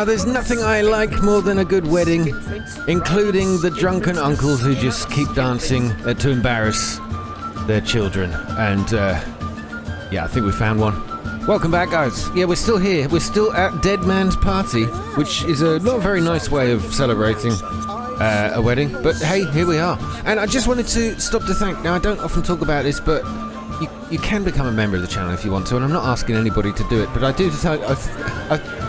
There's nothing I like more than a good wedding, including the drunken uncles who just keep dancing to embarrass their children. And, yeah, I think we found one. Welcome back, guys. Yeah, we're still here. We're still at Dead Man's Party, which is a not very nice way of celebrating a wedding. But hey, here we are. And I just wanted to stop to thank. Now, I don't often talk about this, but you can become a member of the channel if you want to. And I'm not asking anybody to do it, but I do.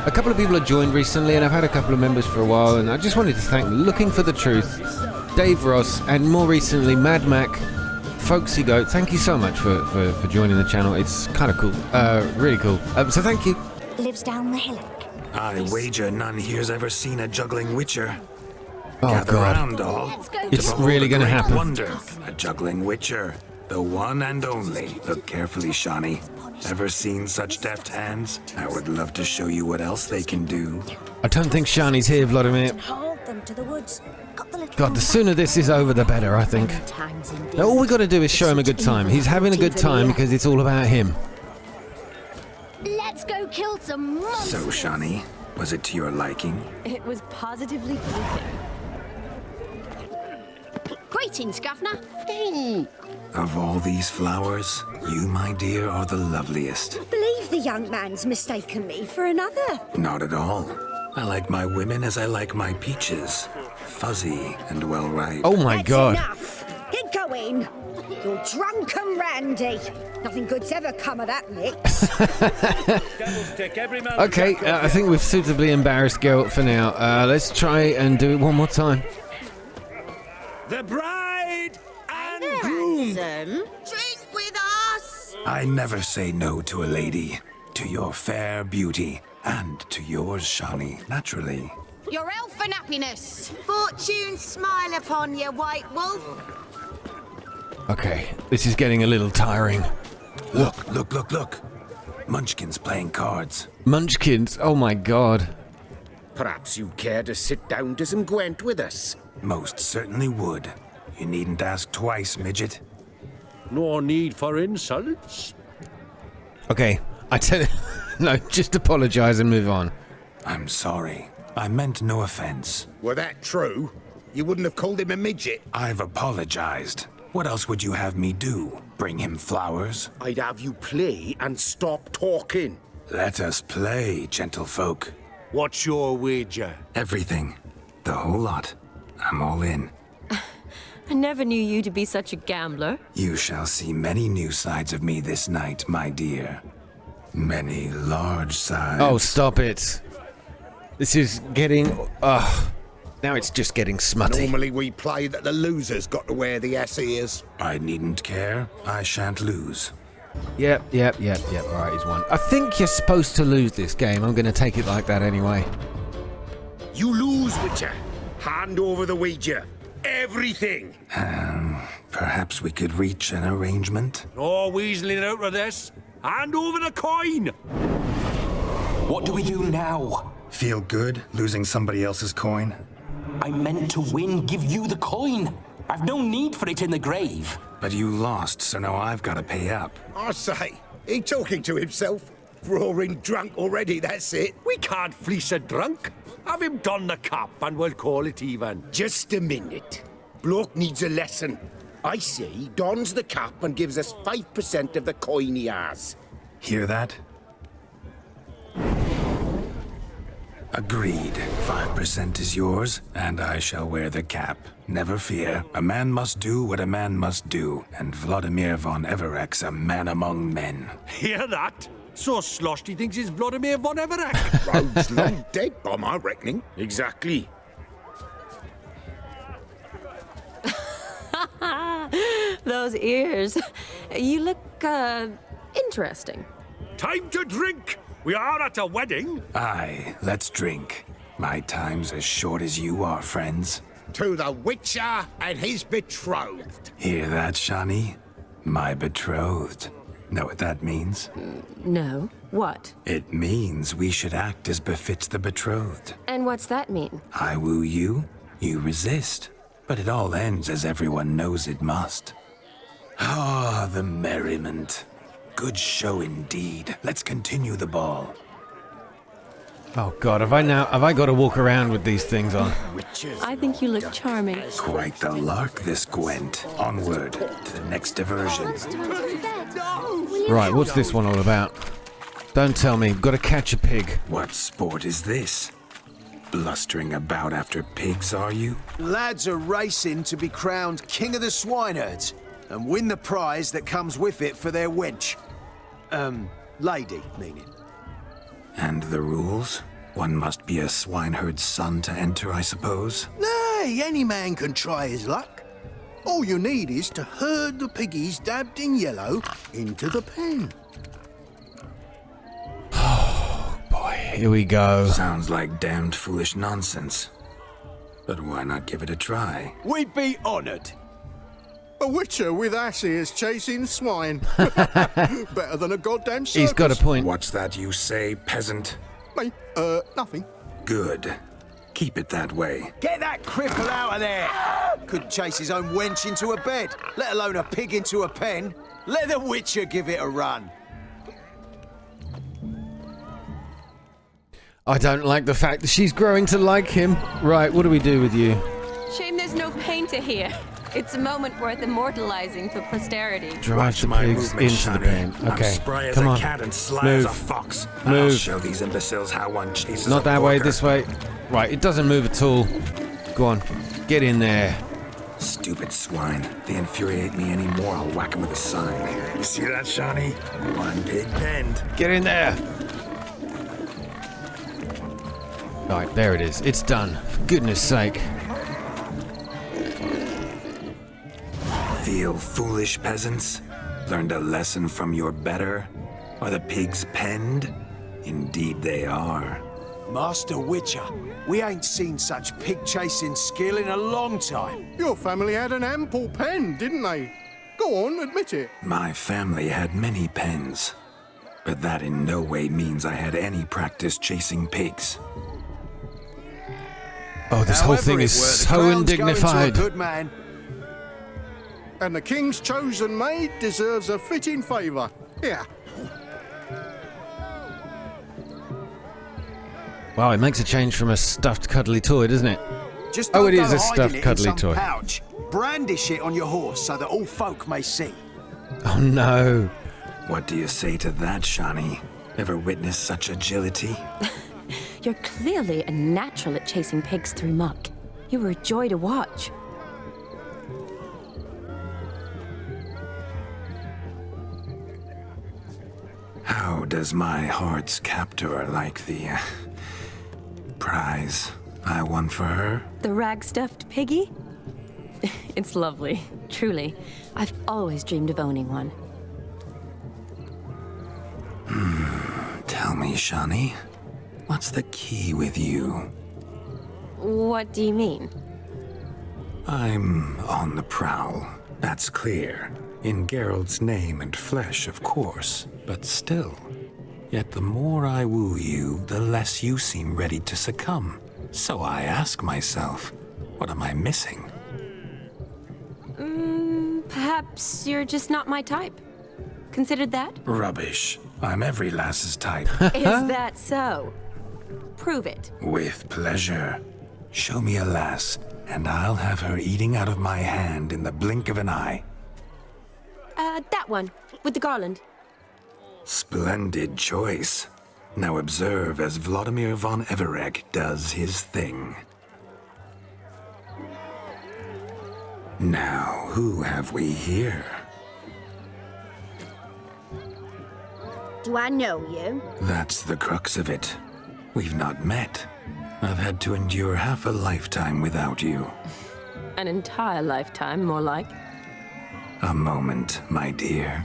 A couple of people have joined recently, and I've had a couple of members for a while. And I just wanted to thank Looking for the Truth, Dave Ross, and more recently, Mad Mac. Folksy Goat, thank you so much for joining the channel. It's kind of cool, really cool. So thank you. Lives down the hillock. I wager none here's ever seen a juggling witcher. Oh, Gather God. round, all. It's really going to happen. Wonder, a juggling witcher, the one and only. Look carefully, Shani. Ever seen such deft hands? I would love to show you what else they can do. I don't think Shani's here, Vladimir. Them to the woods. God, the sooner this is over, the better, I think. Now, all we got to do is show him a good time. He's having a good time because it's all about him. Let's go kill some monsters. So, Shani, was it to your liking? It was positively fleeting. Greetings, Governor. Of all these flowers, you, my dear, are the loveliest. I believe the young man's mistaken me for another. Not at all. I like my women as I like my peaches. Fuzzy and well ripe. Oh my God. Enough. Get going. You're drunk and randy. Nothing good's ever come of that mix. Okay, I think we've suitably embarrassed Geralt for now. Let's try and do it one more time. The bride and groom. Drink with us. I never say no to a lady. To your fair beauty. And to yours, Shani, naturally. Your elfin happiness. Fortune smile upon you, White Wolf. Okay, this is getting a little tiring. Look. Munchkin's playing cards. Munchkins, oh my God. Perhaps you care to sit down to some Gwent with us? Most certainly would. You needn't ask twice, midget. No need for insults. Okay, I tell you, no, just apologise and move on. I'm sorry. I meant no offense. Were that true, you wouldn't have called him a midget. I've apologized. What else would you have me do? Bring him flowers? I'd have you play and stop talking. Let us play, gentlefolk. What's your wager? Everything. The whole lot. I'm all in. I never knew you to be such a gambler. You shall see many new sides of me this night, my dear. Many large sides. Oh, stop it. This is getting... now it's just getting smutty. Normally we play that the losers got to wear the ass ears. I needn't care. I shan't lose. Yep. All right, he's won. I think you're supposed to lose this game. I'm going to take it like that anyway. You lose, Witcher. Hand over the wager. Everything. Perhaps we could reach an arrangement? No weaseling out of this. Hand over the coin. What do we do now? Feel good losing somebody else's coin? I meant to win, give you the coin. I've no need for it in the grave. But you lost, so now I've got to pay up. I say, he talking to himself. Roaring drunk already, that's it. We can't fleece a drunk. Have him don the cap and we'll call it even. Just a minute. Bloke needs a lesson. I say he dons the cap and gives us 5% of the coin he has. Hear that? Agreed. 5% is yours, and I shall wear the cap. Never fear. A man must do what a man must do, and Vladimir von Everek's a man among men. Hear that? So sloshed he thinks he's Vladimir von Everek. Rogue's long dead by my reckoning. Exactly. Those ears. You look, interesting. Time to drink. We are at a wedding. Aye, let's drink. My time's as short as you are, friends. To the Witcher and his betrothed. Hear that, Shani? My betrothed. Know what that means? No. What? It means we should act as befits the betrothed. And what's that mean? I woo you, you resist. But it all ends as everyone knows it must. Ah, the merriment. Good show indeed. Let's continue the ball. Oh God, have I got to walk around with these things on? I think you look charming. Quite the lark, this Gwent. Onward to the next diversion. Right, what's this one all about? Don't tell me, got to catch a pig. What sport is this? Blustering about after pigs, are you? Lads are racing to be crowned King of the Swineherds and win the prize that comes with it for their wench. Lady, meaning. And the rules? One must be a swineherd's son to enter, I suppose? Nay, any man can try his luck. All you need is to herd the piggies dabbed in yellow into the pen. Boy, here we go. Sounds like damned foolish nonsense. But why not give it a try? We'd be honoured. A witcher with ass ears chasing swine. Better than a goddamn circus. He's got a point. What's that you say, peasant? Me? Nothing. Good. Keep it that way. Get that cripple out of there! Couldn't chase his own wench into a bed, let alone a pig into a pen. Let the witcher give it a run. I don't like the fact that she's growing to like him. Right, what do we do with you? Shame there's no painter here. It's a moment worth immortalizing for posterity. Drive the pigs into the pen. Okay, I'm spry as come a on. cat and sly Move. as a fox. Move. I'll show these imbeciles how one chases Not a that way, porker. this way. Right, it doesn't move at all. Go on, get in there. Stupid swine. They infuriate me anymore. I'll whack them with a sign. You see that, Shani? One pig penned. Get in there. Right, there it is. It's done. For goodness sake. Feel foolish, peasants? Learned a lesson from your better? Are the pigs penned? Indeed they are. Master Witcher, we ain't seen such pig-chasing skill in a long time. Your family had an ample pen, didn't they? Go on, admit it. My family had many pens, but that in no way means I had any practice chasing pigs. Oh, this whole thing is so undignified. Good man. And the king's chosen maid deserves a fitting favour. Here. Wow, it makes a change from a stuffed cuddly toy, doesn't it? Just Oh, don't it go is a hiding stuffed it in cuddly some toy. Pouch. Brandish it on your horse so that all folk may see. Oh no. What do you say to that, Shani? Ever witness such agility? You're clearly a natural at chasing pigs through muck. You were a joy to watch. How does my heart's captor like the prize I won for her? The rag-stuffed piggy? It's lovely, truly. I've always dreamed of owning one. Tell me, Shani, what's the key with you? What do you mean? I'm on the prowl, that's clear. In Geralt's name and flesh, of course, but still. Yet the more I woo you, the less you seem ready to succumb. So I ask myself, what am I missing? Perhaps you're just not my type. Considered that? Rubbish. I'm every lass's type. Is that so? Prove it. With pleasure. Show me a lass, and I'll have her eating out of my hand in the blink of an eye. That one, with the garland. Splendid choice. Now observe as Vladimir von Everek does his thing. Now, who have we here? Do I know you? That's the crux of it. We've not met. I've had to endure half a lifetime without you. An entire lifetime, more like. A moment, my dear.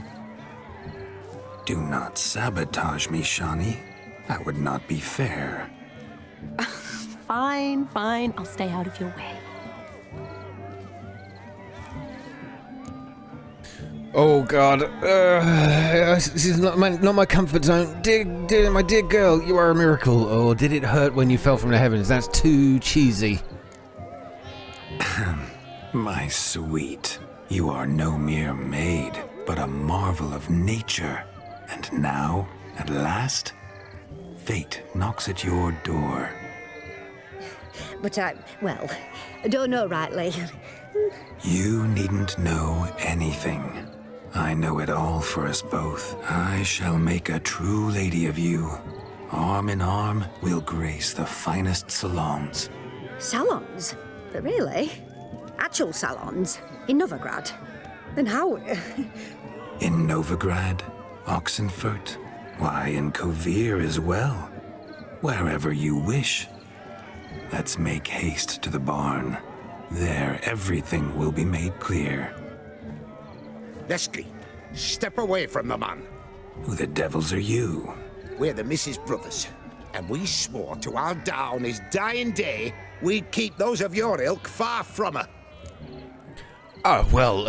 Do not sabotage me, Shani. That would not be fair. Fine, fine. I'll stay out of your way. Oh God, this is not my comfort zone. My dear girl, you are a miracle. Or did it hurt when you fell from the heavens? That's too cheesy. My sweet, you are no mere maid, but a marvel of nature. And now, at last, fate knocks at your door. But well, I don't know rightly. You needn't know anything. I know it all for us both. I shall make a true lady of you. Arm in arm, we'll grace the finest salons. Salons? Really? Actual salons? In Novigrad? Then how? In Novigrad, Oxenfurt, why, in Kovir as well. Wherever you wish. Let's make haste to the barn. There, everything will be made clear. Leslie, step away from the man. Who the devils are you? We're the Mrs. Brothers, and we swore to our down on his dying day we'd keep those of your ilk far from her. Oh, well,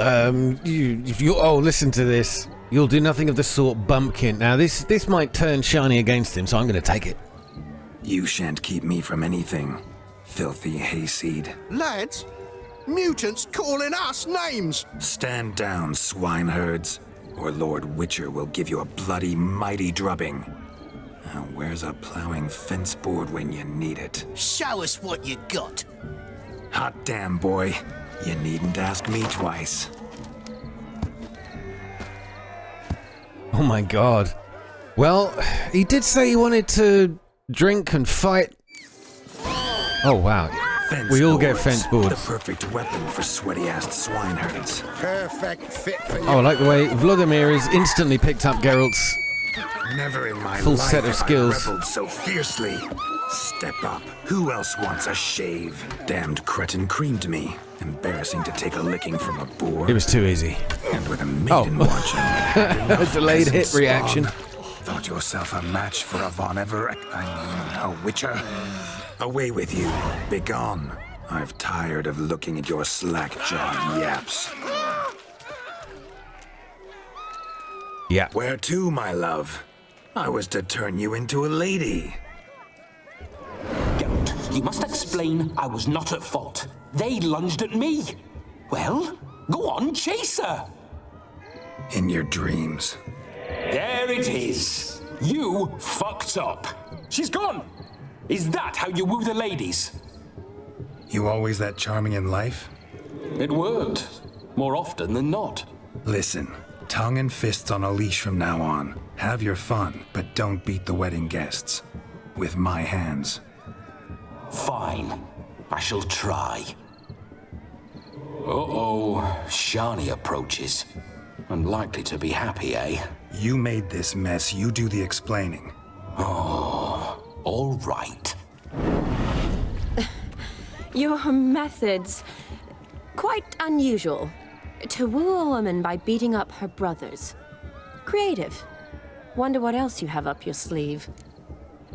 listen to this. You'll do nothing of the sort, bumpkin. Now, this might turn Shani against him, so I'm going to take it. You shan't keep me from anything, filthy hayseed. Lads, mutants calling us names. Stand down, swineherds, or Lord Witcher will give you a bloody mighty drubbing. Now, where's a plowing fence board when you need it? Show us what you got. Hot damn, boy. You needn't ask me twice. Oh my god. Well, he did say he wanted to drink and fight. Oh wow. We all get fence boards. The perfect weapon for sweaty-assed swineherds. Perfect fit for you. Oh, I like the way Vladimir is instantly picked up Geralt's Never in my full life set of have skills. I rebelled so fiercely. Step up. Who else wants a shave? Damned cretin creamed me. Embarrassing to take a licking from a boar. It was too easy. And with a maiden watching. A delayed hit reaction. Thought yourself a match for a a witcher? Away with you. Begone. I've tired of looking at your slack-jawed yaps. Yeah. Where to, my love? I was to turn you into a lady. Geralt, you must explain I was not at fault. They lunged at me. Well, go on, chase her. In your dreams. There it is. You fucked up. She's gone. Is that how you woo the ladies? You always that charming in life? It worked. More often than not. Listen, tongue and fists on a leash from now on. Have your fun, but don't beat the wedding guests. With my hands. Fine. I shall try. Uh-oh. Shani approaches. Unlikely to be happy, eh? You made this mess, you do the explaining. Oh, all right. Your methods, quite unusual. To woo a woman by beating up her brothers. Creative. Wonder what else you have up your sleeve.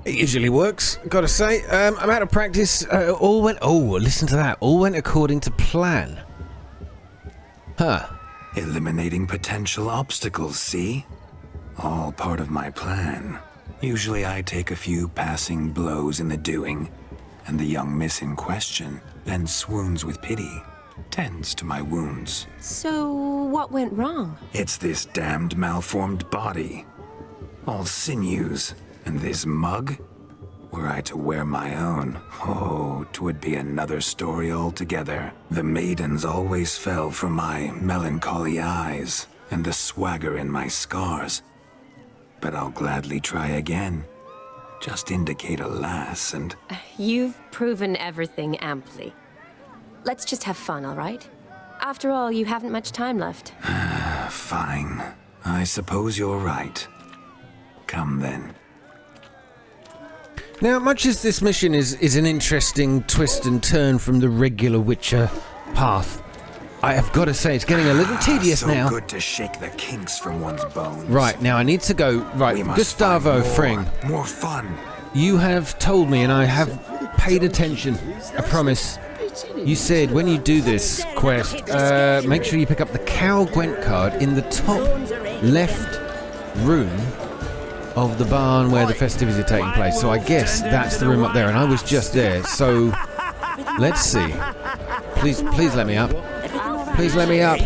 It usually works, gotta say. I'm out of practice. All went... Oh, listen to that. All went according to plan. Huh. Eliminating potential obstacles, see? All part of my plan. Usually I take a few passing blows in the doing, and the young miss in question then swoons with pity, tends to my wounds. So, what went wrong? It's this damned malformed body. All sinews, and this mug? Were I to wear my own, oh, 'twould be another story altogether. The maidens always fell for my melancholy eyes, and the swagger in my scars. But I'll gladly try again. Just indicate a lass and... You've proven everything amply. Let's just have fun, all right? After all, you haven't much time left. Fine. I suppose you're right. Come then. Now, much as this mission is an interesting twist and turn from the regular Witcher path, I have got to say it's getting a little tedious so now. Good to shake the kinks from one's bones. Right, now I need to go. Right, We must Gustavo find Fring, more fun. you have told me and I have paid attention. I promise. You said when you do this quest, make sure you pick up the Cow Gwent card in the top left room of the barn where the festivities are taking place. So I guess that's the room up there, and I was just there. So let's see. Please let me up. Please let me up.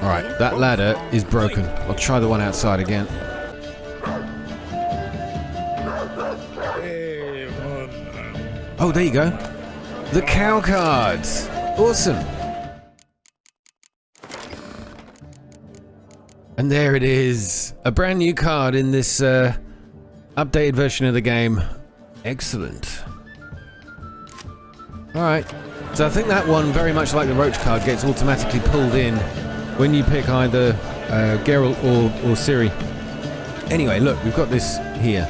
All right, that ladder is broken. I'll try the one outside again. Oh, there you go. The cow cards. Awesome. And there it is. A brand new card in this updated version of the game. Excellent. Alright. So I think that one, very much like the Roach card, gets automatically pulled in when you pick either Geralt or Ciri. Anyway, look, we've got this here.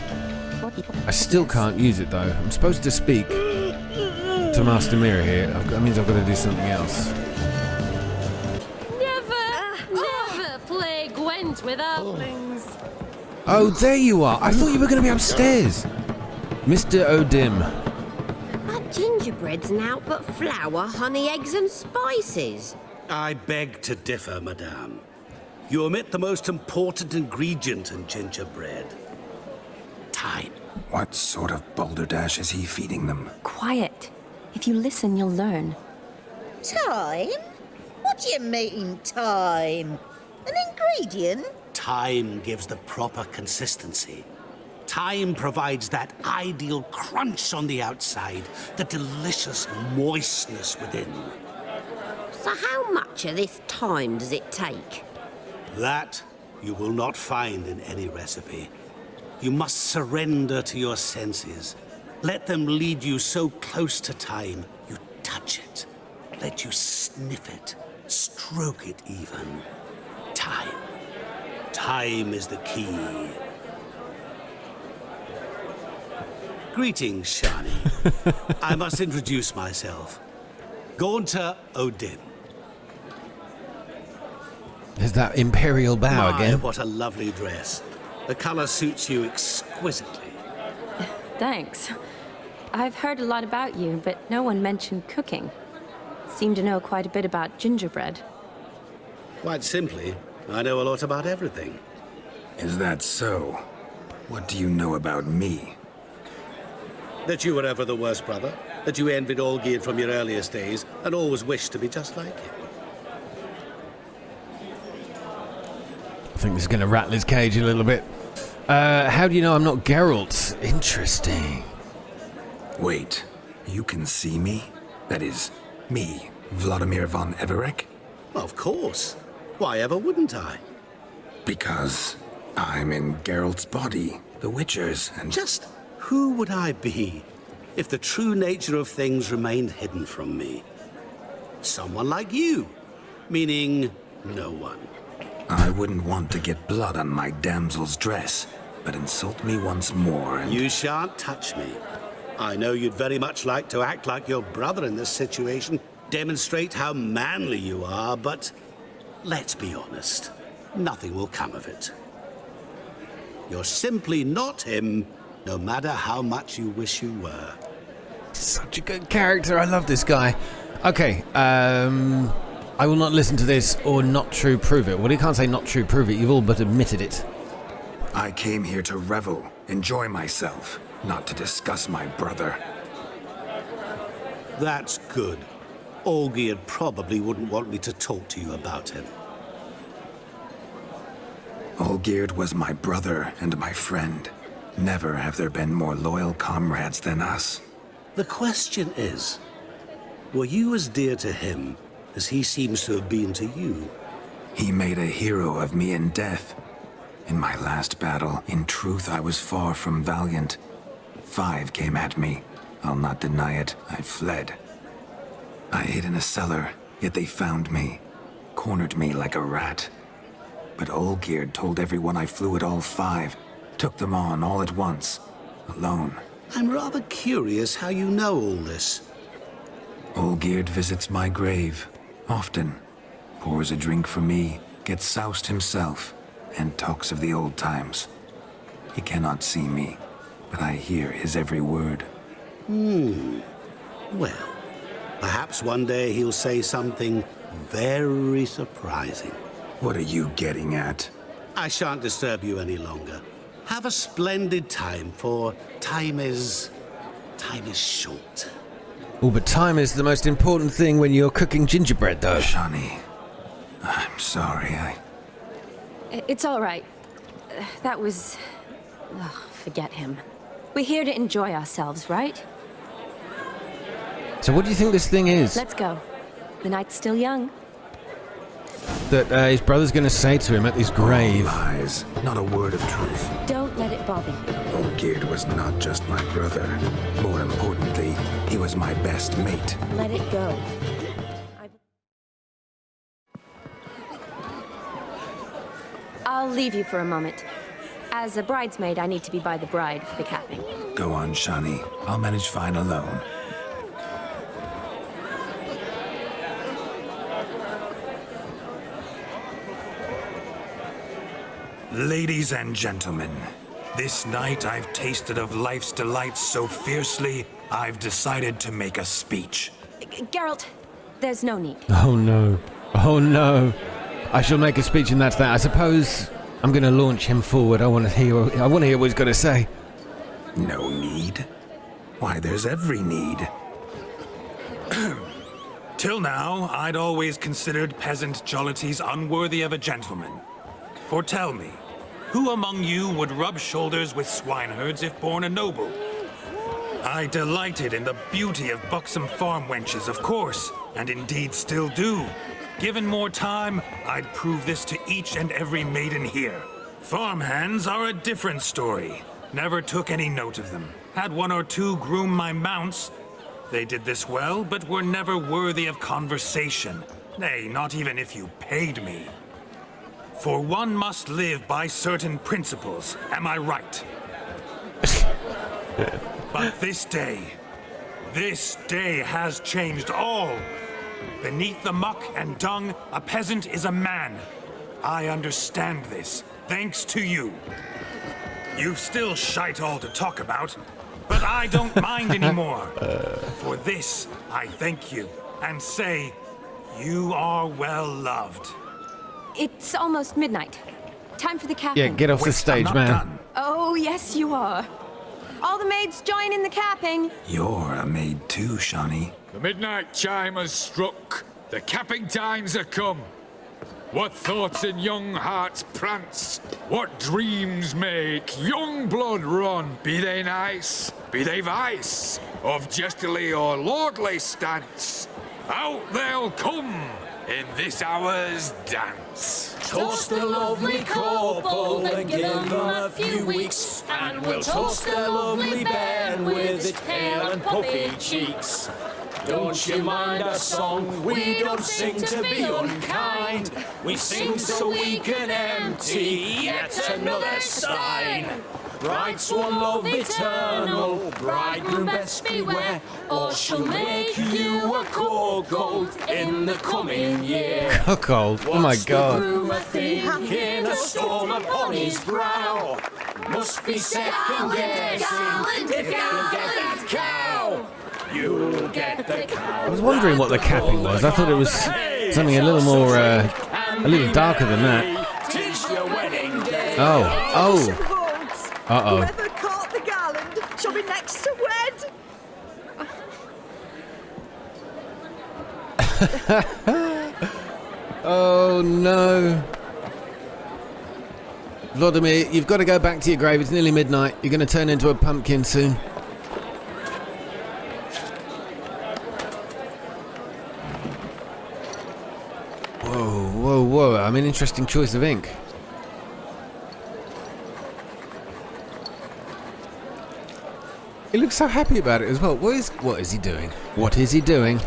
I still can't use it though. I'm supposed to speak to Master Mirror here. That means I've got to do something else. Never play Gwent with halflings. Oh, there you are. I thought you were going to be upstairs. Mr. O'Dim. That gingerbread's naught but flour, honey, eggs and spices. I beg to differ, madame. You omit the most important ingredient in gingerbread. Time. What sort of balderdash is he feeding them? Quiet. If you listen, you'll learn. Time? What do you mean, time? An ingredient? Time gives the proper consistency. Time provides that ideal crunch on the outside, the delicious moistness within. So how much of this time does it take? That you will not find in any recipe. You must surrender to your senses. Let them lead you so close to time, you touch it. Let you sniff it, stroke it even. Time. Time is the key. Greetings, Shani. I must introduce myself. Gaunter O'Dim. There's that imperial bow again. What a lovely dress. The color suits you exquisitely. Thanks. I've heard a lot about you, but no one mentioned cooking. Seem to know quite a bit about gingerbread. Quite simply, I know a lot about everything. Is that so? What do you know about me? That you were ever the worst brother, that you envied Olgierd from your earliest days, and always wished to be just like him. I think this is going to rattle his cage a little bit. How do you know I'm not Geralt? Interesting. Wait, you can see me? That is, me, Vladimir von Everec? Of course. Why ever wouldn't I? Because I'm in Geralt's body, the Witcher's, and... Just who would I be if the true nature of things remained hidden from me? Someone like you, meaning no one. I wouldn't want to get blood on my damsel's dress, but insult me once more and... You shan't touch me. I know you'd very much like to act like your brother in this situation, demonstrate how manly you are, but let's be honest, nothing will come of it. You're simply not him, no matter how much you wish you were. Such a good character. I love this guy. Okay, I will not listen to this or not true prove it. Well, you can't say not true prove it. You've all but admitted it. I came here to revel, enjoy myself, not to discuss my brother. That's good. Olgierd probably wouldn't want me to talk to you about him. Olgierd was my brother and my friend. Never have there been more loyal comrades than us. The question is, were you as dear to him as he seems to have been to you? He made a hero of me in death. In my last battle, in truth, I was far from valiant. 5 came at me. I'll not deny it. I fled. I hid in a cellar, yet they found me. Cornered me like a rat. But Olgierd told everyone I flew at all 5. Took them on all at once. Alone. I'm rather curious how you know all this. Olgierd visits my grave. Often. Pours a drink for me, gets soused himself, and talks of the old times. He cannot see me, but I hear his every word. Well, perhaps one day he'll say something very surprising. What are you getting at? I shan't disturb you any longer. Have a splendid time, for time is short. Oh, but time is the most important thing when you're cooking gingerbread, though. Shani, I'm sorry, It's all right. That was... Ugh, forget him. We're here to enjoy ourselves, right? So what do you think this thing is? Let's go. The night's still young. That his brother's going to say to him at his grave. Lies, not a word of truth. Don't let it bother you. Olgierd was not just my brother. More importantly, he was my best mate. Let it go. I'll leave you for a moment. As a bridesmaid, I need to be by the bride for the capping. Go on, Shani. I'll manage fine alone. Ladies and gentlemen, this night I've tasted of life's delights so fiercely, I've decided to make a speech. Geralt, there's no need. Oh no. Oh no. I shall make a speech and that's that. I suppose I'm going to launch him forward. I want to hear what he's got to say. No need? Why, there's every need. Till now, I'd always considered peasant jollities unworthy of a gentleman. For tell me, who among you would rub shoulders with swineherds if born a noble? I delighted in the beauty of buxom farm wenches, of course, and indeed still do. Given more time, I'd prove this to each and every maiden here. Farmhands are a different story. Never took any note of them. Had one or two groom my mounts. They did this well, but were never worthy of conversation. Nay, not even if you paid me. For one must live by certain principles, am I right? But this day has changed all. Beneath the muck and dung, a peasant is a man. I understand this, thanks to you. You've still shite all to talk about, but I don't mind anymore. For this, I thank you, and say, you are well loved. It's almost midnight. Time for the capping. Yeah, get off the stage, man. Done. Oh, yes, you are. All the maids join in the capping. You're a maid too, Shani. The midnight chime has struck. The capping times are come. What thoughts in young hearts prance? What dreams make young blood run? Be they nice, be they vice, of jestily or lordly stance, out they'll come in this hour's dance. Toast the lovely couple and give them a few weeks, and we'll toast the lovely Ben with its pale and puffy cheeks. Don't you mind our song? We don't sing to be unkind. We sing so we can empty yet another stein. Bride's one love eternal, bridegroom best beware, or she'll make you a cuckold in the coming year. Cuckold? Oh my god. What's the groom a-thinking, a storm upon his brow? Must be second guessing if you'll get that cow. You'll get the cow. I was wondering what the capping was. I thought it was something a little more, a little darker than that. Tis your wedding day. Oh. Uh-oh. Whoever caught the garland shall be next to wed. Oh no. Vladimir, you've got to go back to your grave. It's nearly midnight. You're going to turn into a pumpkin soon. Whoa. I mean, interesting choice of ink. He looks so happy about it as well. What is he doing? What is he doing?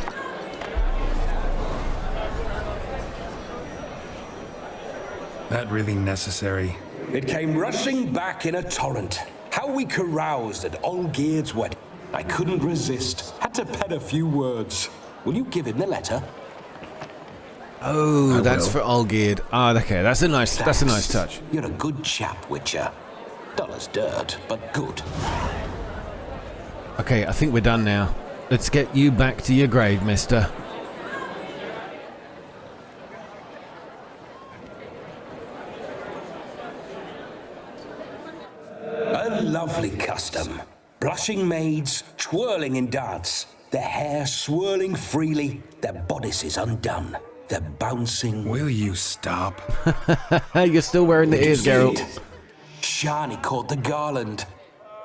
That really necessary? It came rushing back in a torrent. How we caroused at Olgierd's wedding. I couldn't resist. Had to pen a few words. Will you give him the letter? Oh, that's for Olgierd. Ah, okay. That's a nice touch. You're a good chap, Witcher. Dull as dirt, but good. Okay, I think we're done now. Let's get you back to your grave, mister. A lovely custom. Blushing maids, twirling in dance, their hair swirling freely, their bodices undone, their bouncing... Will you stop? You're still wearing the ears, Geralt. Shani caught the garland.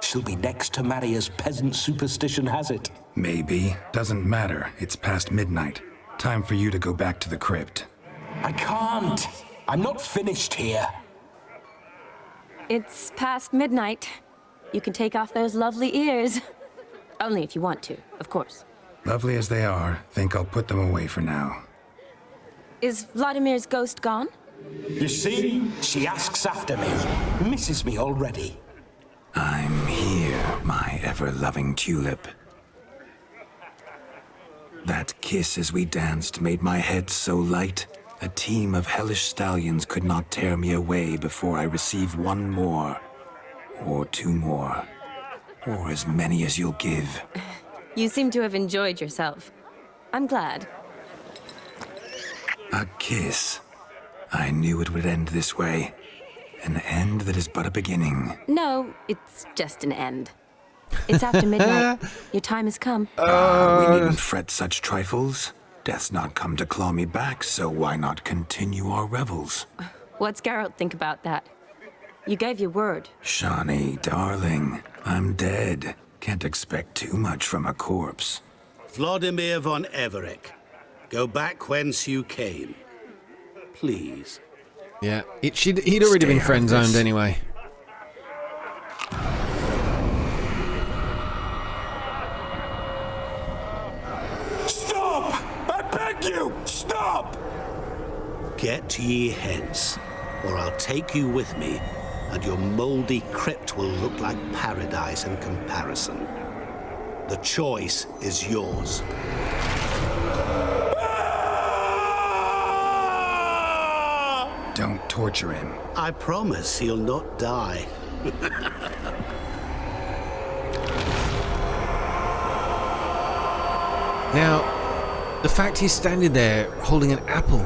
She'll be next to marry as peasant superstition has it. Maybe. Doesn't matter. It's past midnight. Time for you to go back to the crypt. I can't. I'm not finished here. It's past midnight. You can take off those lovely ears. Only if you want to, of course. Lovely as they are, think I'll put them away for now. Is Vladimir's ghost gone? You see, she asks after me, misses me already. I'm here, my ever-loving tulip. That kiss as we danced made my head so light. A team of hellish stallions could not tear me away before I receive one more. Or two more. Or as many as you'll give. You seem to have enjoyed yourself. I'm glad. A kiss. I knew it would end this way. An end that is but a beginning. No, it's just an end. It's after midnight. Your time has come. We needn't fret such trifles. Death's not come to claw me back, so why not continue our revels? What's Geralt think about that? You gave your word. Shani, darling, I'm dead. Can't expect too much from a corpse. Vladimir von Everec, go back whence you came. Please. Yeah, he'd already been friend-zoned anyway. Stop! I beg you, stop! Get ye hence, or I'll take you with me, and your moldy crypt will look like paradise in comparison. The choice is yours. Don't torture him. I promise he'll not die. Now, the fact he's standing there holding an apple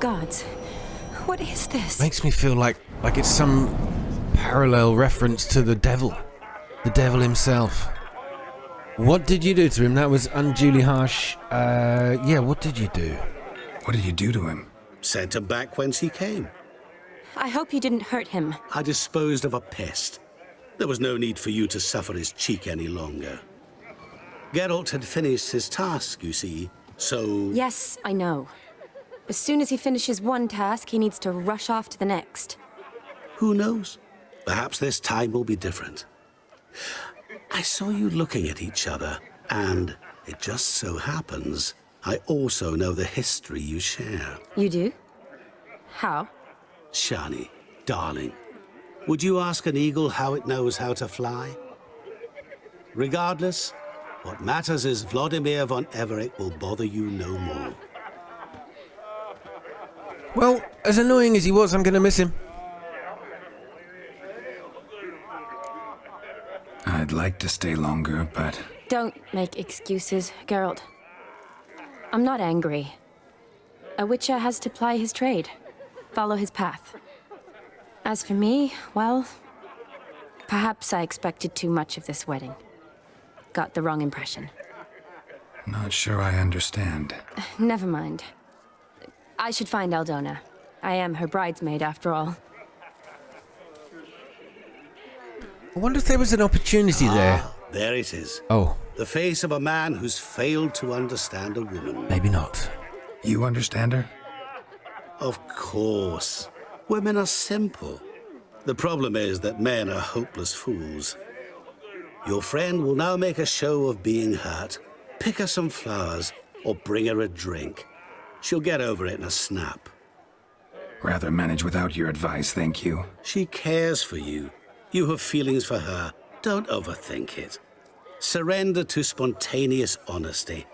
Gods, what is this? makes me feel like it's some parallel reference to the devil himself. What did you do to him? That was unduly harsh. Yeah, what did you do? What did you do to him? Sent him back whence he came. I hope you didn't hurt him. I disposed of a pest. There was no need for you to suffer his cheek any longer. Geralt had finished his task, you see, so... Yes, I know. As soon as he finishes one task, he needs to rush off to the next. Who knows? Perhaps this time will be different. I saw you looking at each other, and it just so happens I also know the history you share. You do? How? Shani, darling, would you ask an eagle how it knows how to fly? Regardless, what matters is Vladimir von Everec will bother you no more. Well, as annoying as he was, I'm going to miss him. I'd like to stay longer, but... Don't make excuses, Geralt. I'm not angry. A witcher has to ply his trade, follow his path. As for me, well, perhaps I expected too much of this wedding. Got the wrong impression. Not sure I understand. Never mind. I should find Aldona. I am her bridesmaid, after all. I wonder if there was an opportunity there. There it is. Oh. The face of a man who's failed to understand a woman. Maybe not. You understand her? Of course. Women are simple. The problem is that men are hopeless fools. Your friend will now make a show of being hurt, pick her some flowers, or bring her a drink. She'll get over it in a snap. Rather manage without your advice, thank you. She cares for you. You have feelings for her. Don't overthink it. Surrender to spontaneous honesty.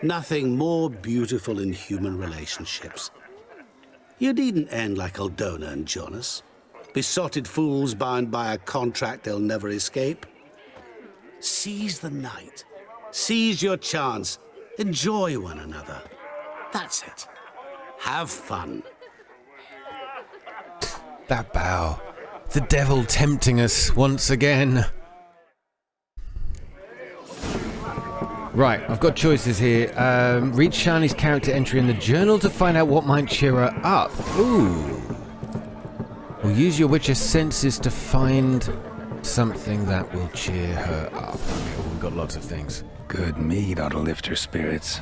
Nothing more beautiful in human relationships. You needn't end like Aldona and Jonas. Besotted fools bound by a contract they'll never escape. Seize the night. Seize your chance. Enjoy one another. That's it. Have fun. That bow. The devil tempting us once again. Right, I've got choices here. Read Shani's character entry in the journal to find out what might cheer her up. Ooh. Or use your witcher senses to find Something that will cheer her up. Okay, well, we've got lots of things. Good mead ought to lift her spirits.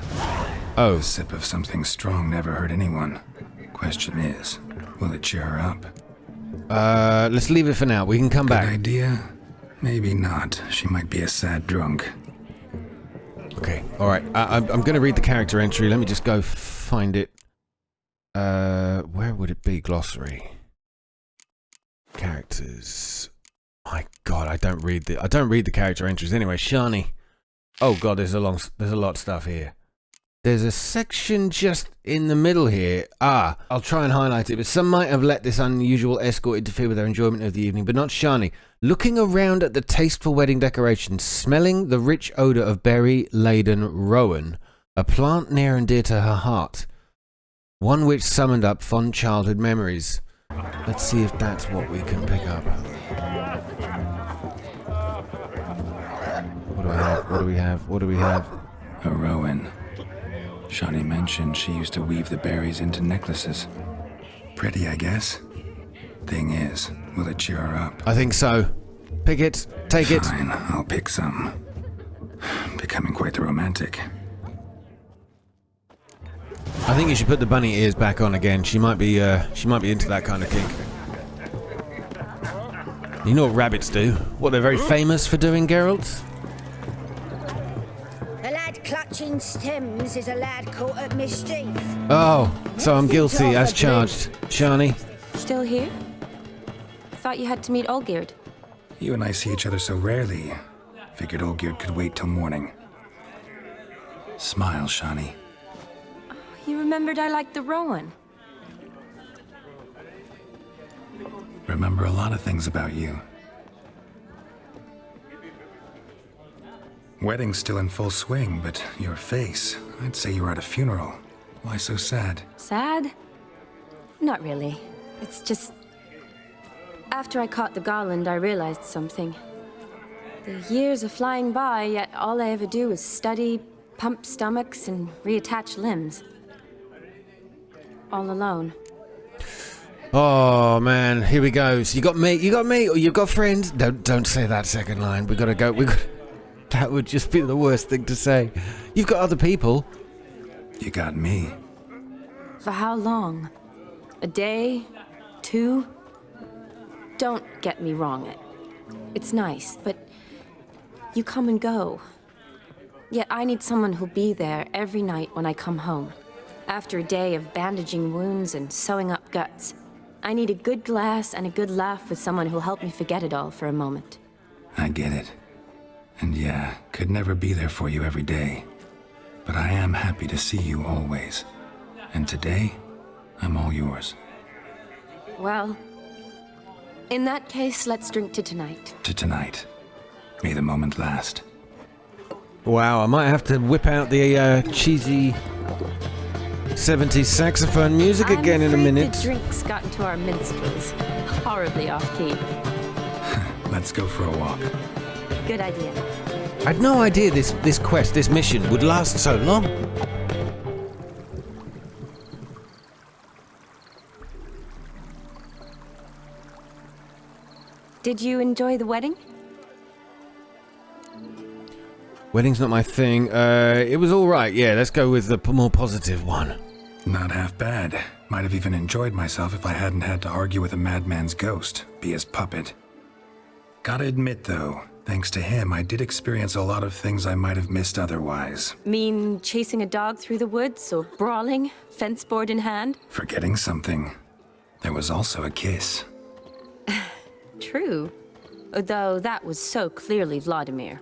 Oh. A sip of something strong never hurt anyone. Question is, will it cheer her up? Let's leave it for now. We can come back. Good idea? Maybe not. She might be a sad drunk. Okay, alright. I'm going to read the character entry. Let me just go find it. Where would it be? Glossary. Characters. My God, I don't read the character entries. Anyway, Shani. Oh God, there's a lot of stuff here. There's a section just in the middle here. I'll try and highlight it, but some might have let this unusual escort interfere with their enjoyment of the evening, but not Shani. Looking around at the tasteful wedding decorations, smelling the rich odor of berry-laden rowan, a plant near and dear to her heart, one which summoned up fond childhood memories. Let's see if that's what we can pick up. What do I have? What do we have? What do we have? A rowan. Shani mentioned she used to weave the berries into necklaces. Pretty, I guess. Thing is, will it cheer her up? I think so. Pick it. Take it. Fine, I'll pick some. Becoming quite the romantic. I think you should put the bunny ears back on again. She might be into that kind of kink. You know what rabbits do? What they're very famous for doing, Geralt? A lad clutching stems is a lad caught at mischief. Oh, so I'm guilty as charged. Shani? Still here? Thought you had to meet Olgierd. You and I see each other so rarely. Figured Olgierd could wait till morning. Smile, Shani. You remembered I liked the rowan. Remember a lot of things about you. Wedding's still in full swing, but your face, I'd say you were at a funeral. Why so sad? Sad? Not really. It's just... After I caught the garland, I realized something. The years are flying by, yet all I ever do is study, pump stomachs, and reattach limbs. All alone. Oh man, here we go. So you got me, or you've got friends. Don't say that second line. We gotta go. That would just be the worst thing to say. You've got other people. You got me. For how long? A day? 2? Don't get me wrong. It's nice, but you come and go. Yet I need someone who'll be there every night when I come home. After a day of bandaging wounds and sewing up guts, I need a good glass and a good laugh with someone who'll help me forget it all for a moment. I get it. And yeah, could never be there for you every day. But I am happy to see you always. And today, I'm all yours. Well, in that case, let's drink to tonight. To tonight. May the moment last. Wow, I might have to whip out the cheesy 70s saxophone music again in a minute. The drinks got into our minstrels. Horribly off-key. Let's go for a walk. Good idea. I had no idea this quest, this mission, would last so long. Did you enjoy the wedding? Wedding's not my thing. It was alright, yeah, let's go with the more positive one. Not half bad. Might have even enjoyed myself if I hadn't had to argue with a madman's ghost, be his puppet. Gotta admit, though, thanks to him, I did experience a lot of things I might have missed otherwise. Mean chasing a dog through the woods, or brawling, fence board in hand? Forgetting something. There was also a kiss. True. Though that was so clearly Vladimir.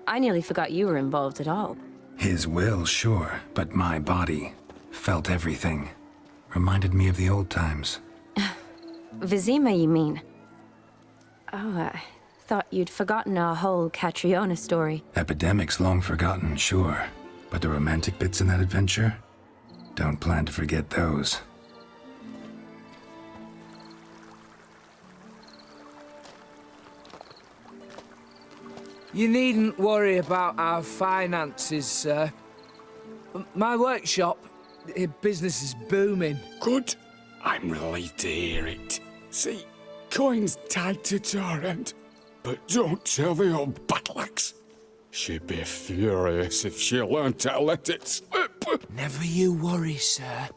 I nearly forgot you were involved at all. His will, sure, but my body felt everything. Reminded me of the old times. Vizima, you mean? Oh, I thought you'd forgotten our whole Catriona story. Epidemics long forgotten, sure. But the romantic bits in that adventure? Don't plan to forget those. You needn't worry about our finances, sir. My workshop, business is booming. Good. I'm relieved to hear it. See, coin's tied to Torrent. But don't tell the old battle-axe. She'd be furious if she learned to let it slip. Never you worry, sir.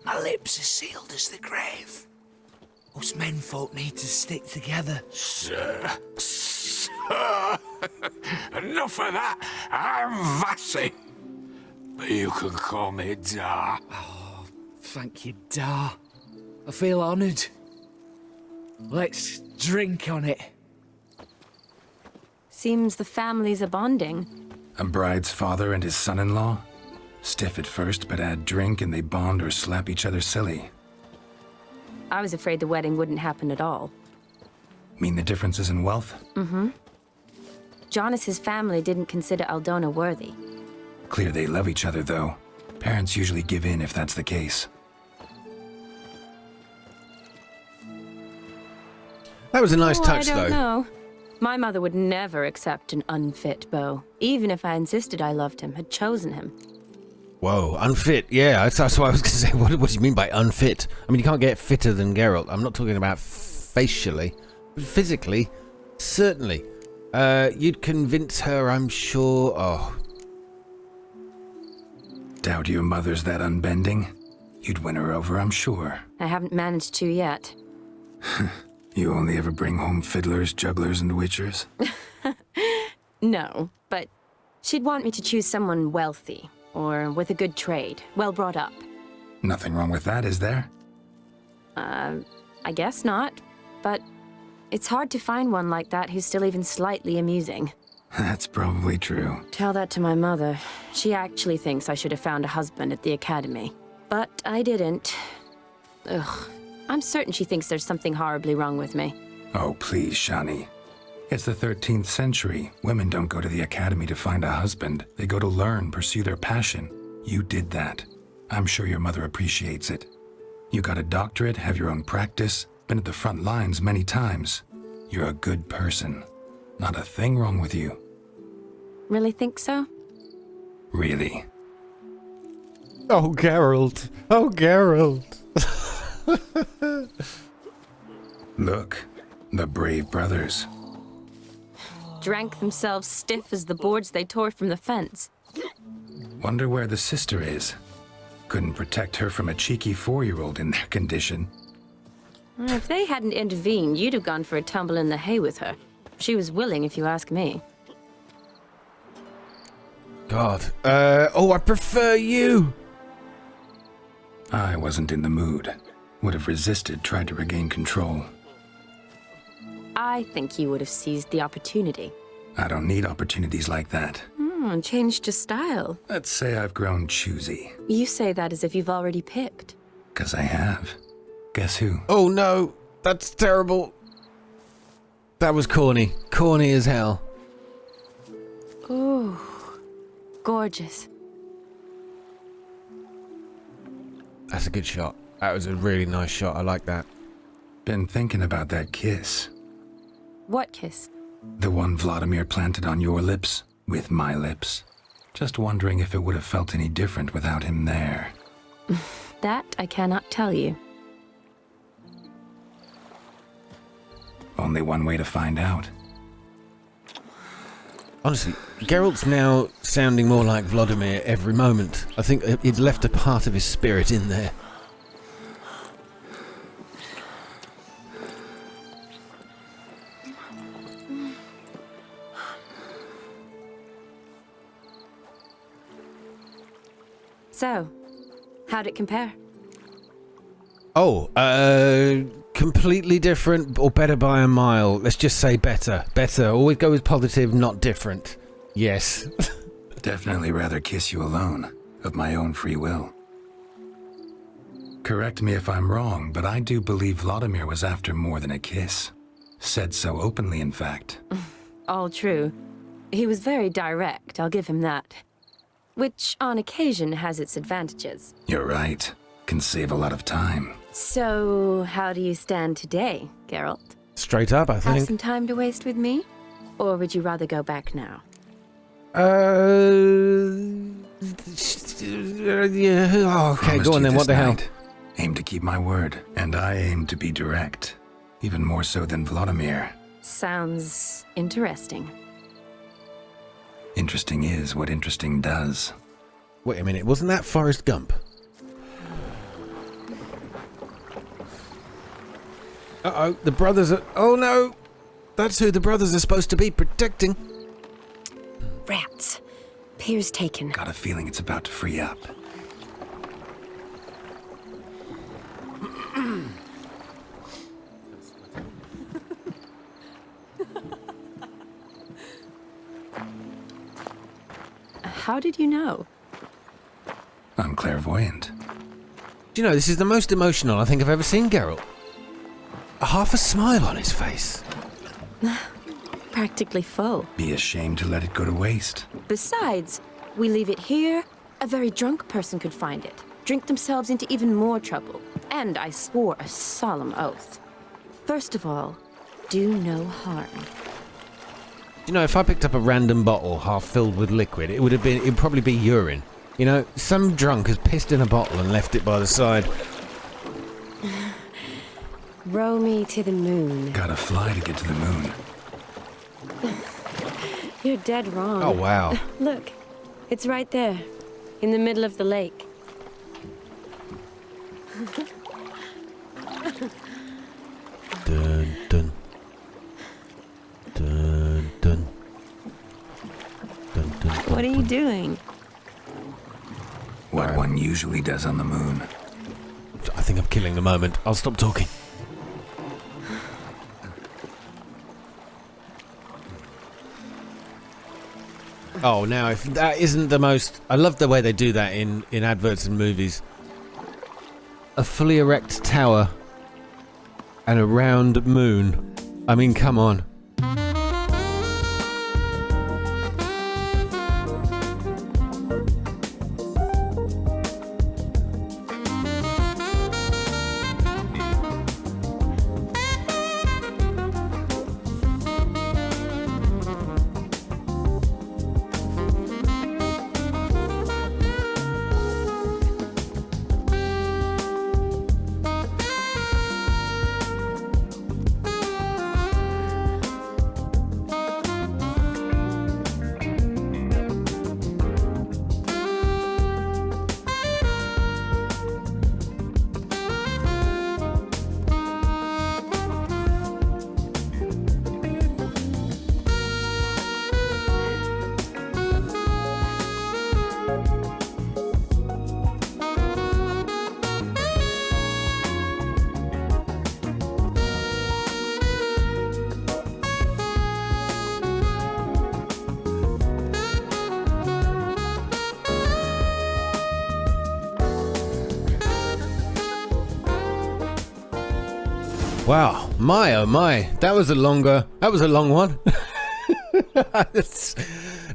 My lips are sealed as the grave. Us menfolk need to stick together. Sir. Enough of that. I'm Vassy. But you can call me Dar. Oh, thank you, Dar. I feel honoured. Let's drink on it. Seems the families are bonding. A bride's father and his son-in-law? Stiff at first, but add drink and they bond or slap each other silly. I was afraid the wedding wouldn't happen at all. Mean the differences in wealth? Mm-hmm. Jonas's family didn't consider Aldona worthy. Clear they love each other, though. Parents usually give in if that's the case. That was a nice touch, I don't though. know. My mother would never accept an unfit beau, even if I insisted I loved him, had chosen him. Whoa, unfit. Yeah, that's what I was going to say. What do you mean by unfit? I mean, you can't get fitter than Geralt. I'm not talking about facially. Physically, certainly. You'd convince her, I'm sure. Oh. Doubt your mother's that unbending? You'd win her over, I'm sure. I haven't managed to yet. You only ever bring home fiddlers, jugglers, and witchers? No, but she'd want me to choose someone wealthy, or with a good trade, well brought up. Nothing wrong with that, is there? I guess not, but it's hard to find one like that who's still even slightly amusing. That's probably true. Tell that to my mother. She actually thinks I should have found a husband at the academy. But I didn't. Ugh. I'm certain she thinks there's something horribly wrong with me. Oh, please, Shani. It's the 13th century. Women don't go to the academy to find a husband. They go to learn, pursue their passion. You did that. I'm sure your mother appreciates it. You got a doctorate, have your own practice, been at the front lines many times. You're a good person. Not a thing wrong with you. Really think so? Really. Oh, Geralt. Oh, Geralt. Look, the brave brothers. Drank themselves stiff as the boards they tore from the fence. Wonder where the sister is. Couldn't protect her from a cheeky 4-year-old in their condition. If they hadn't intervened, you'd have gone for a tumble in the hay with her. She was willing, if you ask me. God. I prefer you. I wasn't in the mood. Would have resisted, tried to regain control. I think you would have seized the opportunity. I don't need opportunities like that. Changed your style. Let's say I've grown choosy. You say that as if you've already picked. 'Cause I have. Guess who? Oh no, that's terrible. That was corny. Corny as hell. Ooh, gorgeous. That's a good shot. That was a really nice shot. I like that. Been thinking about that kiss. What kiss? The one Vladimir planted on your lips, with my lips. Just wondering if it would have felt any different without him there. That I cannot tell you. Only one way to find out. Honestly, Geralt's now sounding more like Vladimir every moment. I think he'd left a part of his spirit in there. So, how'd it compare? Oh, completely different or better by a mile. Let's just say better. Better. Always go with positive, not different. Yes. Definitely rather kiss you alone, of my own free will. Correct me if I'm wrong, but I do believe Vladimir was after more than a kiss. Said so openly, in fact. All true. He was very direct, I'll give him that. Which, on occasion, has its advantages. You're right. Can save a lot of time. So, how do you stand today, Geralt? Straight up, I think. Have some time to waste with me? Or would you rather go back now? Yeah. Oh, okay, Promised go on you then. What this the hell? night. Aim to keep my word, and I aim to be direct. Even more so than Vladimir. Sounds interesting. Interesting is what interesting does. Wait a minute, wasn't that Forrest Gump? Uh-oh, the brothers are... Oh no! That's who the brothers are supposed to be protecting. Rats. Pier's taken. Got a feeling it's about to free up. How did you know? I'm clairvoyant. Do you know, this is the most emotional I think I've ever seen Geralt. Half a smile on his face. Practically full. Be ashamed to let it go to waste. Besides, we leave it here, a very drunk person could find it, drink themselves into even more trouble. And I swore a solemn oath. First of all, do no harm. You know, if I picked up a random bottle half filled with liquid, it'd probably be urine. You know, some drunk has pissed in a bottle and left it by the side. Row me to the moon. Gotta fly to get to the moon. You're dead wrong. Oh, wow. Look, it's right there, in the middle of the lake. Dun, dun. Dun, dun. Dun, dun, dun, What are you doing? What one usually does on the moon. I think I'm killing the moment. I'll stop talking. Oh, now if that isn't the most... I love the way they do that in adverts and movies. A fully erect tower and a round moon. I mean, come on. Wow, my oh my, that was a long one.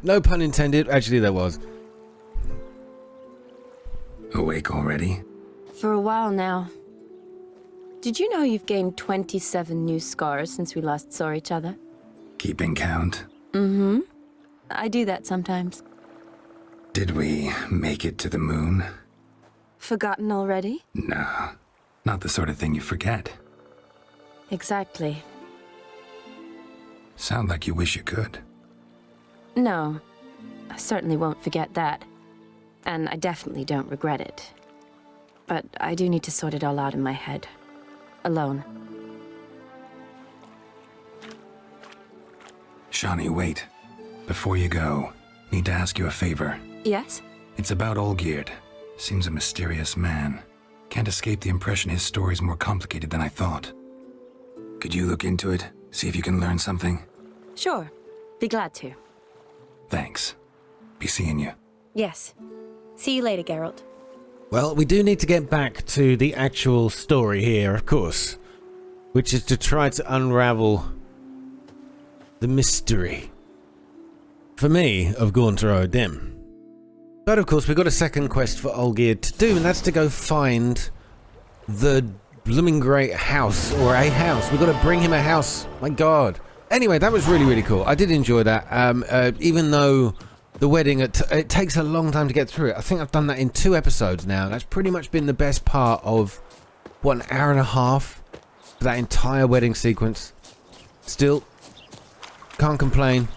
No pun intended, actually there was. Awake already? For a while now. Did you know you've gained 27 new scars since we last saw each other? Keeping count? Mm-hmm. I do that sometimes. Did we make it to the moon? Forgotten already? No, not the sort of thing you forget. Exactly. Sound like you wish you could. No, I certainly won't forget that. And I definitely don't regret it. But I do need to sort it all out in my head. Alone. Shani, wait. Before you go, need to ask you a favor. Yes? It's about Olgierd. Seems a mysterious man. Can't escape the impression his story's more complicated than I thought. Could you look into it? See if you can learn something? Sure. Be glad to. Thanks. Be seeing you. Yes. See you later, Geralt. Well, we do need to get back to the actual story here, of course. Which is to try to unravel the mystery, for me, of Gaunter O'Dim. But of course, we've got a second quest for Olgierd to do, and that's to go find the blooming great house, or a house. We've got to bring him a house. My God. Anyway, that was really, really cool. I did enjoy that, even though the wedding, it takes a long time to get through it. I think I've done that in 2 episodes now. That's pretty much been the best part of, what, an hour and a half for that entire wedding sequence. Still, Can't complain.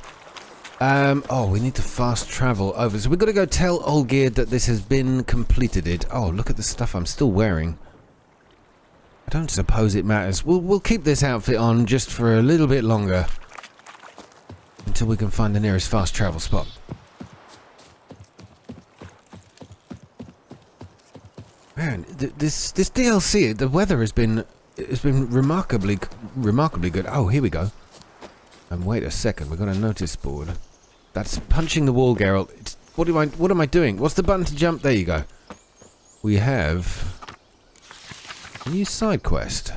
Oh, we need to fast travel over. So we've got to go tell Olgierd that this has been completed. Oh, look at the stuff I'm still wearing. I don't suppose it matters. We'll keep this outfit on just for a little bit longer. Until we can find the nearest fast travel spot. Man, this DLC, the weather has been remarkably good. Oh, here we go. And wait a second, we've got a notice board. That's punching the wall, Geralt. What am I doing? What's the button to jump? There you go. We have a new side quest.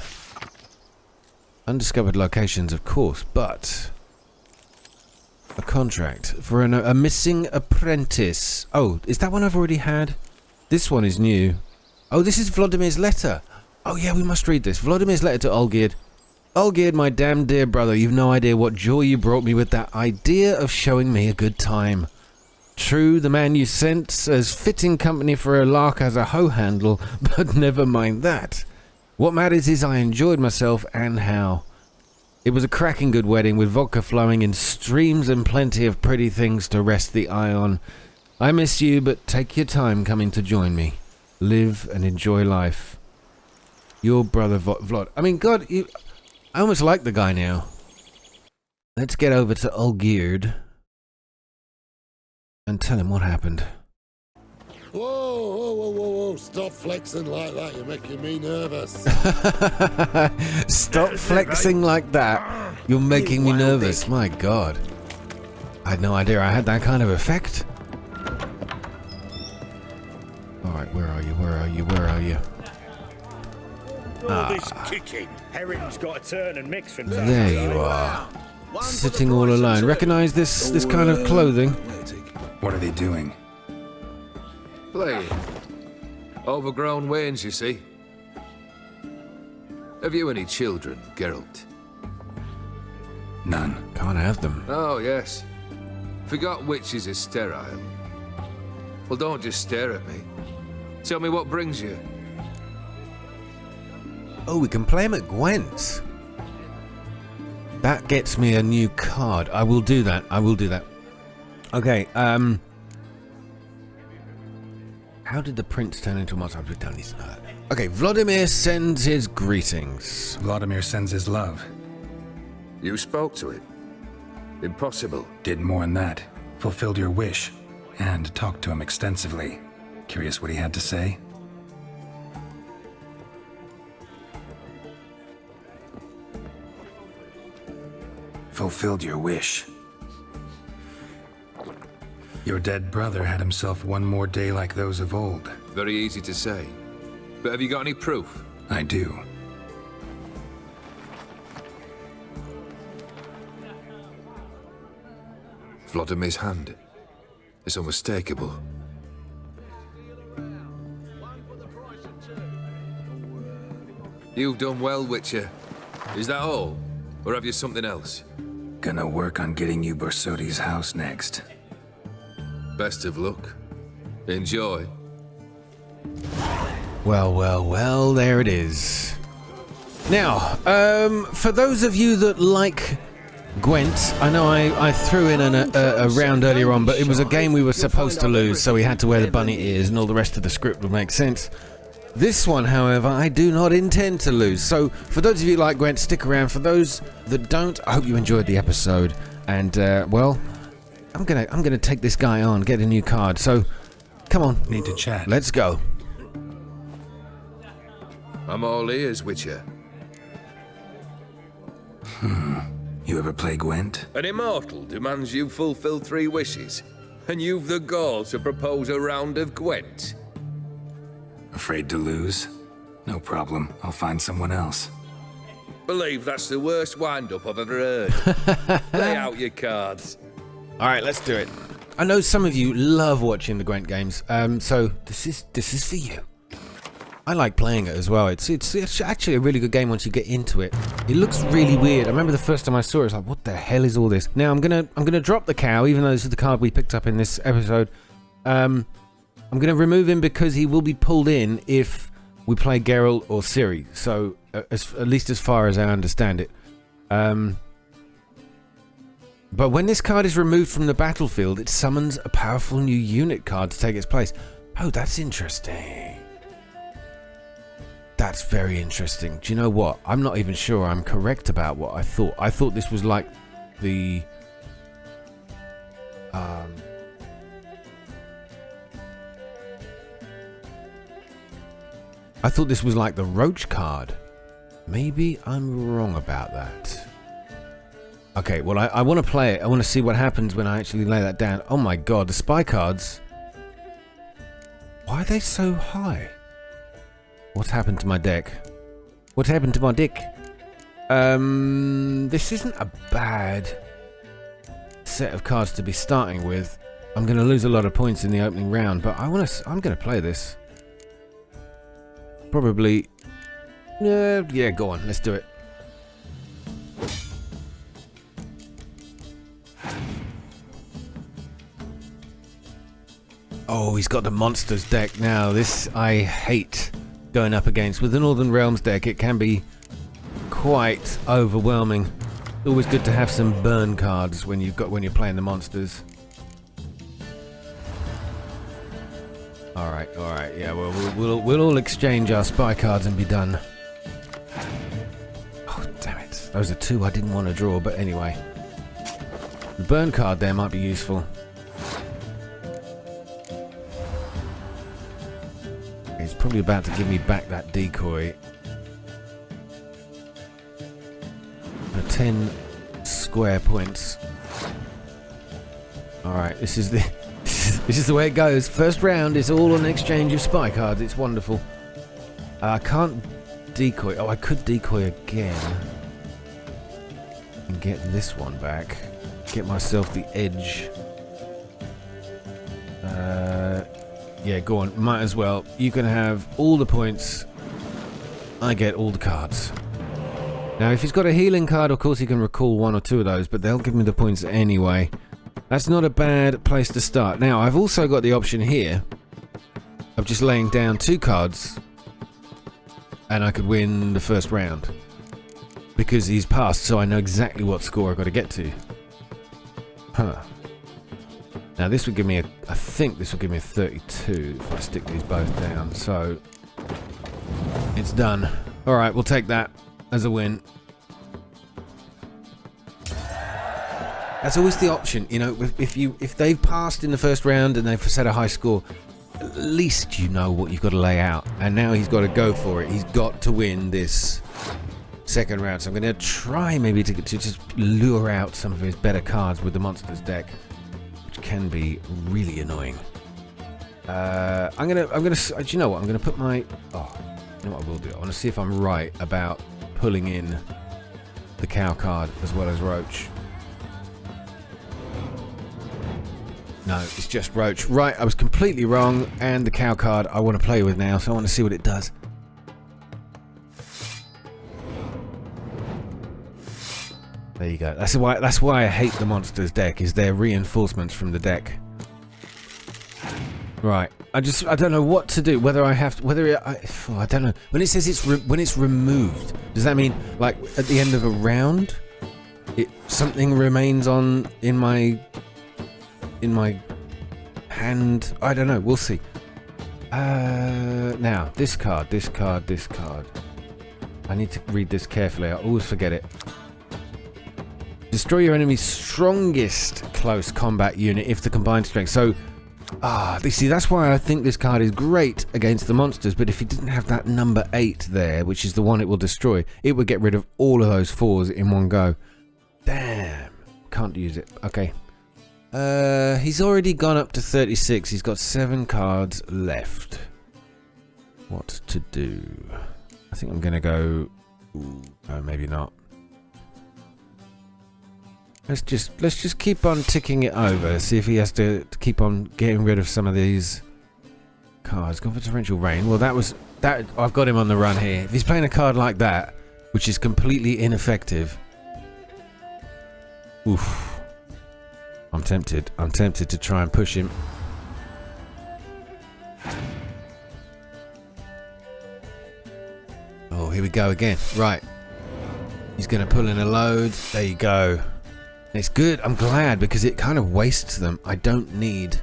Undiscovered locations, of course, but a contract for a missing apprentice. Oh, is that one I've already had? This one is new. Oh, this is Vladimir's letter. Oh yeah, we must read this. Vladimir's letter to Olgierd. Olgierd, my damn dear brother, you've no idea what joy you brought me with that idea of showing me a good time. True, the man you sent as fitting company for a lark as a hoe handle, but never mind that. What matters is I enjoyed myself, and how. It was a cracking good wedding with vodka flowing in streams and plenty of pretty things to rest the eye on. I miss you, but take your time coming to join me. Live and enjoy life. Your brother Vlad. I mean, God, I almost like the guy now. Let's get over to Olgierd and tell him what happened. Whoa, stop flexing like that, you're making me nervous. Stop flexing like that, you're making me nervous. My God. I had no idea I had that kind of effect. Alright, where are you? All this kicking. Herring's got to turn and mix from time There to you time. are. Sitting all alone. Recognize this kind of clothing? What are they doing? Playing. Overgrown wains, you see. Have you any children, Geralt? None. Can't have them. Oh, yes. Forgot witches are sterile. Well, don't just stare at me. Tell me what brings you. Oh, we can play him at Gwent's. That gets me a new card. I will do that. Okay, how did the prince turn into a monster? I've done this. Okay, Vladimir sends his greetings. Vladimir sends his love. You spoke to him? Impossible. Did more than that. Fulfilled your wish. And talked to him extensively. Curious what he had to say? Fulfilled your wish. Your dead brother had himself one more day like those of old. Very easy to say. But have you got any proof? I do. Vladimir's hand. It's unmistakable. You've done well, Witcher. Is that all? Or have you something else? Gonna work on getting you Borsodi's house next. Best of luck. Enjoy. Well, there it is. Now, for those of you that like Gwent, I know I threw in a round earlier on, but it was a game we were supposed to lose, so we had to wear the bunny ears and all the rest of the script would make sense. This one, however, I do not intend to lose. So, for those of you like Gwent, stick around. For those that don't, I hope you enjoyed the episode. And, well, I'm gonna take this guy on, get a new card. So, come on. Need to chat. Let's go. I'm all ears, Witcher. You ever play Gwent? An immortal demands you fulfill 3 wishes, and you've the gall to propose a round of Gwent. Afraid to lose? No problem. I'll find someone else. Believe that's the worst wind-up I've ever heard. Lay out your cards. All right, let's do it. I know some of you love watching the Gwent games, so this is for you. I like playing it as well. It's actually a really good game once you get into it. It looks really weird. I remember the first time I saw it, I was like, what the hell is all this? Now I'm gonna drop the cow, even though this is the card we picked up in this episode. I'm gonna remove him because he will be pulled in if we play Geralt or Ciri. So at least as far as I understand it. But when this card is removed from the battlefield, it summons a powerful new unit card to take its place. Oh, that's interesting. That's very interesting. Do you know what? I'm not even sure I'm correct about what I thought. I thought this was like the... I thought this was like the Roach card. Maybe I'm wrong about that. Okay, well, I want to play it. I want to see what happens when I actually lay that down. Oh my god, the spy cards. Why are they so high? What happened to my deck? What happened to my deck? This isn't a bad set of cards to be starting with. I'm going to lose a lot of points in the opening round, but I'm going to play this. Probably. Yeah, go on. Let's do it. Oh, he's got the monsters deck now. This I hate going up against. With the Northern Realms deck, it can be quite overwhelming. Always good to have some burn cards when you're playing the monsters. All right, yeah. Well, we'll all exchange our spy cards and be done. Oh, damn it! Those are two I didn't want to draw, but anyway, the burn card there might be useful. He's probably about to give me back that decoy. 10 square points. All right, this is the way it goes. First round is all an exchange of spy cards. It's wonderful. I can't decoy. Oh, I could decoy again and get this one back. Get myself the edge. Yeah, go on. Might as well. You can have all the points. I get all the cards. Now, if he's got a healing card, of course he can recall one or two of those, but they'll give me the points anyway. That's not a bad place to start. Now, I've also got the option here of just laying down 2 cards and I could win the first round. Because he's passed, so I know exactly what score I've got to get to. Huh. Now, this would give me I think this will give me a 32 if I stick these both down. So, it's done. Alright, we'll take that as a win. That's always the option, you know, if they've passed in the first round and they've set a high score, at least you know what you've got to lay out. And now he's got to go for it. He's got to win this second round. So I'm going to try maybe to just lure out some of his better cards with the monsters deck, which can be really annoying. I'm gonna. Do you know what? I'm gonna put my. Oh, you know what I will do? I want to see if I'm right about pulling in the cow card as well as Roach. No, it's just Roach. Right, I was completely wrong, and the cow card I want to play with now, so I want to see what it does. There you go. That's why I hate the monsters deck, is their reinforcements from the deck. Right. I don't know what to do. Whether I have to, I don't know. When it says when it's removed, does that mean like at the end of a round, something remains in my hand? I don't know. We'll see. Now this card. I need to read this carefully. I always forget it. Destroy your enemy's strongest close combat unit if the combined strength. So, see, that's why I think this card is great against the monsters, but if he didn't have that number 8 there, which is the one it will destroy, it would get rid of all of those 4s in one go. Damn. Can't use it. Okay. He's already gone up to 36. He's got 7 cards left. What to do? I think I'm going to go... Ooh, no, maybe not. Let's just keep on ticking it over. See if he has to keep on getting rid of some of these cards. Go for torrential rain. Well, that. I've got him on the run here. If he's playing a card like that, which is completely ineffective, oof. I'm tempted. I'm tempted to try and push him. Oh, here we go again. Right. He's going to pull in a load. There you go. It's good. I'm glad, because it kind of wastes them. I don't need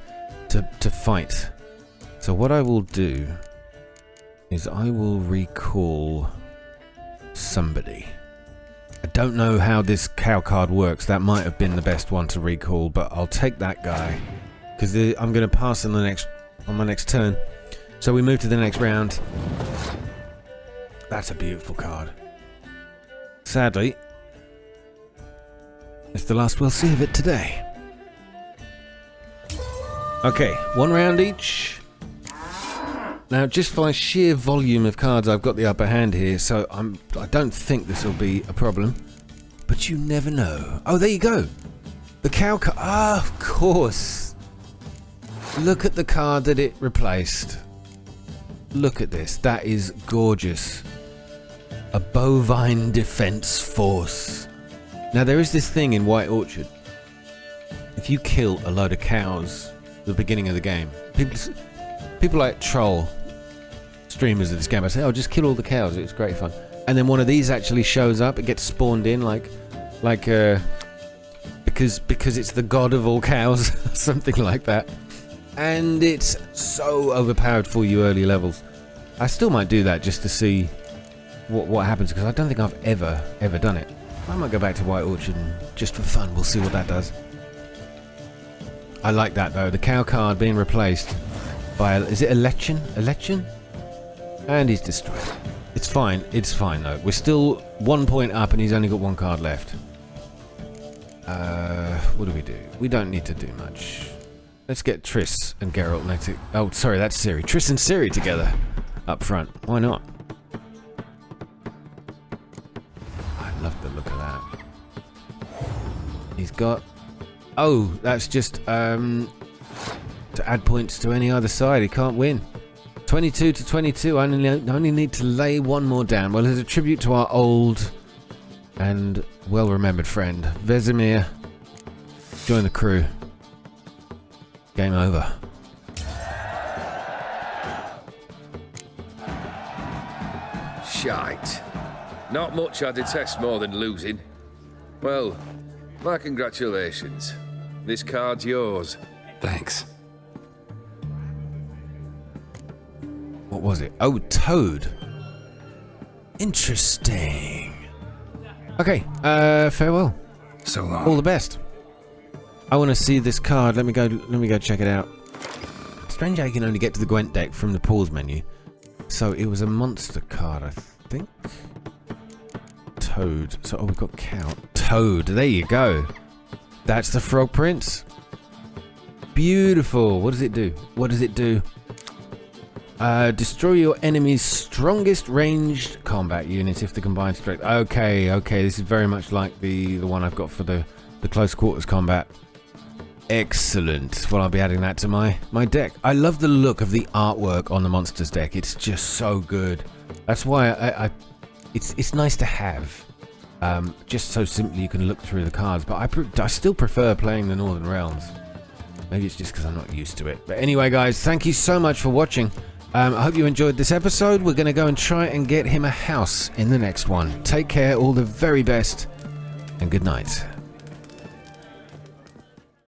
to fight. So what I will do is I will recall somebody. I don't know how this cow card works. That might have been the best one to recall, but I'll take that guy because I'm going to pass on my next turn. So we move to the next round. That's a beautiful card. Sadly, it's the last we'll see of it today. Okay, 1 round each. Now, just by sheer volume of cards, I've got the upper hand here, so I don't think this will be a problem. But you never know. Oh, there you go. The cow card. Ah, of course. Look at the card that it replaced. Look at this. That is gorgeous. A bovine defense force. Now, there is this thing in White Orchard. If you kill a load of cows at the beginning of the game, people like troll streamers of this game. I say, oh, just kill all the cows. It's great fun. And then one of these actually shows up. It gets spawned in because it's the god of all cows, something like that. And it's so overpowered for you early levels. I still might do that just to see what happens, because I don't think I've ever done it. I might go back to White Orchard and just for fun, we'll see what that does. I like that though. The cow card being replaced by is it a Election? And he's destroyed. It's fine though. We're still 1 point up and he's only got 1 card left. What do we do? We don't need to do much. Let's get Triss and Geralt next. Oh, sorry, that's Ciri. Triss and Ciri together up front. Why not? I love the look of that. He's got... Oh, that's just to add points to any other side. He can't win. 22 to 22. I only need to lay 1 more down. Well, as a tribute to our old and well-remembered friend, Vesemir, join the crew. Game over. Shite. Not much I detest more than losing. Well, my congratulations. This card's yours. Thanks. What was it? Oh, Toad. Interesting. Okay, farewell. So long. All the best. I want to see this card. Let me go check it out. Strange how you can only get to the Gwent deck from the pause menu. So it was a monster card, I think. Toad. So we've got cow. Toad. There you go. That's the Frog Prince. Beautiful. What does it do? What does it do? Destroy your enemy's strongest ranged combat unit if the combined strength. Okay. This is very much like the one I've got for the close quarters combat. Excellent. Well, I'll be adding that to my deck. I love the look of the artwork on the monsters deck. It's just so good. That's why it's nice to have. Just so simply you can look through the cards. But I still prefer playing the Northern Realms. Maybe it's just because I'm not used to it. But anyway, guys, thank you so much for watching. I hope you enjoyed this episode. We're going to go and try and get him a house in the next one. Take care, all the very best, and good night.